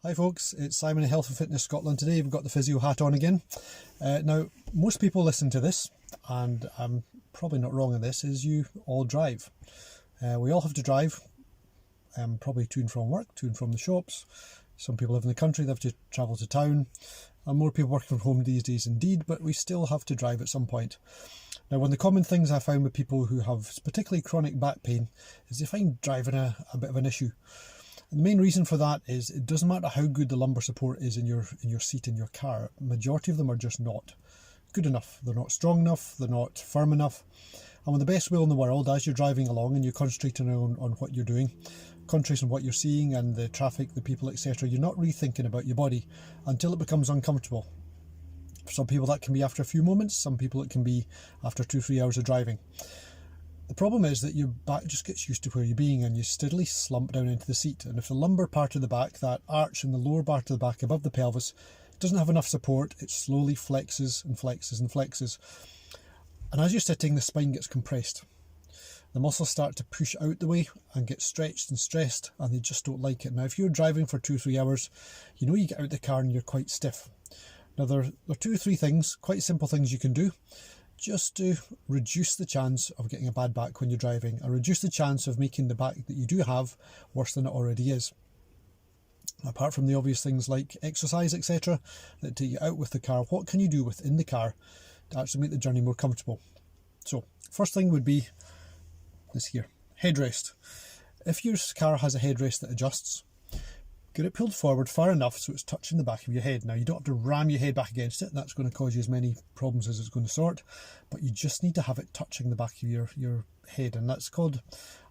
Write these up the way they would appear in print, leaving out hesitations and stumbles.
Hi folks, it's Simon at Health and Fitness Scotland. Today we've got the physio hat on again. Now, most people listen to this, and I'm probably not wrong in this, is you all drive. We all have to drive, probably to and from work, to and from the shops. Some people live in the country, they have to travel to town, and more people working from home these days indeed, but we still have to drive at some point. Now, one of the common things I found with people who have particularly chronic back pain is they find driving a bit of an issue. And the main reason for that is it doesn't matter how good the lumbar support is in your seat in your car. Majority of them are just not good enough. They're not strong enough, they're not firm enough. And with the best will in the world, as you're driving along and you're concentrating on what you're doing, concentrating on what you're seeing and the traffic, the people, etc., you're not really thinking about your body until it becomes uncomfortable. For some people that can be after a few moments, some people it can be after 2-3 hours of driving. The problem is that your back just gets used to where you're being and you steadily slump down into the seat. And if the lumbar part of the back, that arch in the lower part of the back above the pelvis, doesn't have enough support, it slowly flexes and flexes and flexes. And as you're sitting, the spine gets compressed. The muscles start to push out the way and get stretched and stressed, and they just don't like it. Now, if you're driving for 2-3 hours, you know you get out the car and you're quite stiff. Now, there are 2 or 3 things, quite simple things you can do, just to reduce the chance of getting a bad back when you're driving, and reduce the chance of making the back that you do have worse than it already is. Apart from the obvious things like exercise, etc., that take you out with the car, what can you do within the car to actually make the journey more comfortable? So, first thing would be this here, headrest. If your car has a headrest that adjusts, get it pulled forward far enough so it's touching the back of your head. Now, you don't have to ram your head back against it, that's going to cause you as many problems as it's going to sort, but you just need to have it touching the back of your head, and that's called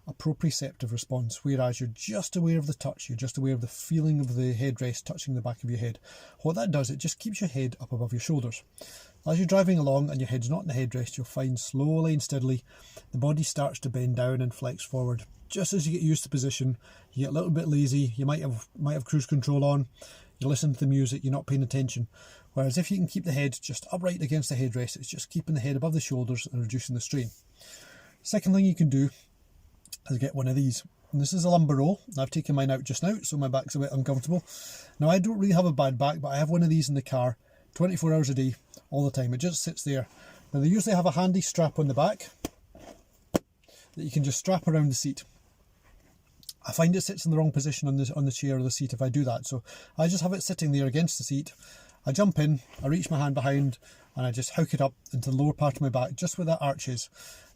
a proprioceptive response, whereas you're just aware of the touch, you're just aware of the feeling of the headrest touching the back of your head. What that does, it just keeps your head up above your shoulders. As you're driving along and your head's not in the headrest, you'll find slowly and steadily the body starts to bend down and flex forward. Just as you get used to the position, you get a little bit lazy, you might have cruise control on, you listen to the music, you're not paying attention. Whereas if you can keep the head just upright against the headrest, it's just keeping the head above the shoulders and reducing the strain. Second thing you can do is get one of these. And this is a lumbar roll. I've taken mine out just now, so my back's a bit uncomfortable. Now, I don't really have a bad back, but I have one of these in the car 24 hours a day, all the time. It just sits there. Now, they usually have a handy strap on the back that you can just strap around the seat. I find it sits in the wrong position on the chair or the seat if I do that, so I just have it sitting there against the seat. I jump in, I reach my hand behind, and I just hook it up into the lower part of my back, just where that arch is.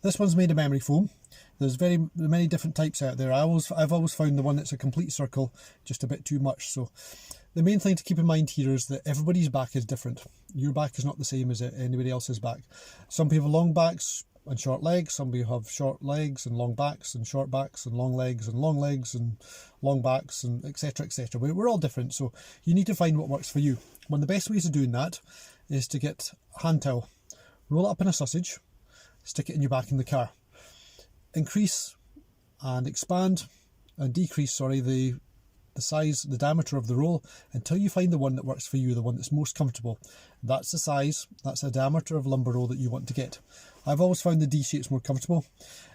This one's made of memory foam. There's many different types out there. I've always found the one that's a complete circle just a bit too much. So the main thing to keep in mind here is that everybody's back is different. Your back is not the same as anybody else's back. Some people have long backs and short legs. Some people have short legs and long backs, and short backs and long legs and long backs, and etc, etc. We're all different, so you need to find what works for you. One of the best ways of doing that is to get a hand towel, roll it up in a sausage, stick it in your back in the car. Increase and expand and decrease, the size, the diameter of the roll until you find the one that works for you, the one that's most comfortable. That's the size, that's the diameter of lumbar roll that you want to get. I've always found the D shape's more comfortable.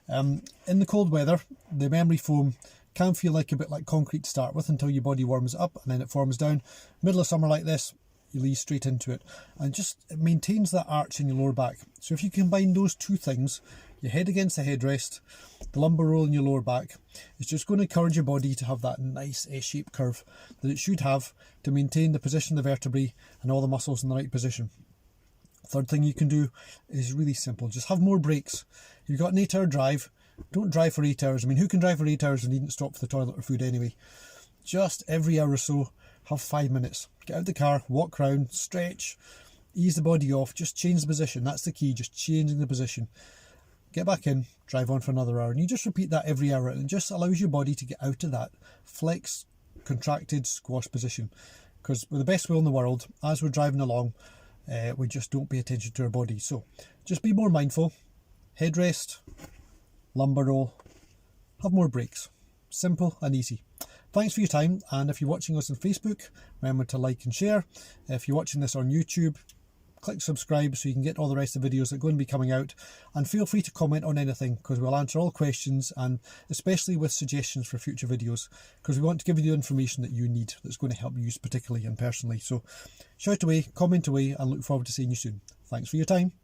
In the cold weather, the memory foam can feel like a bit like concrete to start with until your body warms up and then it forms down. Middle of summer like this, you ease straight into it, and it maintains that arch in your lower back. So if you combine those 2 things, your head against the headrest, the lumbar roll in your lower back, it's just going to encourage your body to have that nice S-shaped curve that it should have to maintain the position of the vertebrae and all the muscles in the right position. Third thing you can do is really simple. Just have more breaks. If you've got an 8-hour drive, don't drive for 8 hours. I mean, who can drive for 8 hours and needn't stop for the toilet or food anyway? Just every hour or so, have 5 minutes. Get out the car, walk around, stretch, ease the body off, just change the position. That's the key, just changing the position. Get back in, drive on for another hour, and you just repeat that every hour, and it just allows your body to get out of that flex, contracted, squash position. Because with the best will in the world, as we're driving along, we just don't pay attention to our body. So just be more mindful. Headrest, lumbar roll, have more breaks. Simple and easy. Thanks for your time, and if you're watching us on Facebook, remember to like and share. If you're watching this on YouTube, click subscribe so you can get all the rest of the videos that are going to be coming out, and feel free to comment on anything, because we'll answer all questions, and especially with suggestions for future videos, because we want to give you the information that you need that's going to help you particularly and personally. So shout away, comment away, and look forward to seeing you soon. Thanks for your time.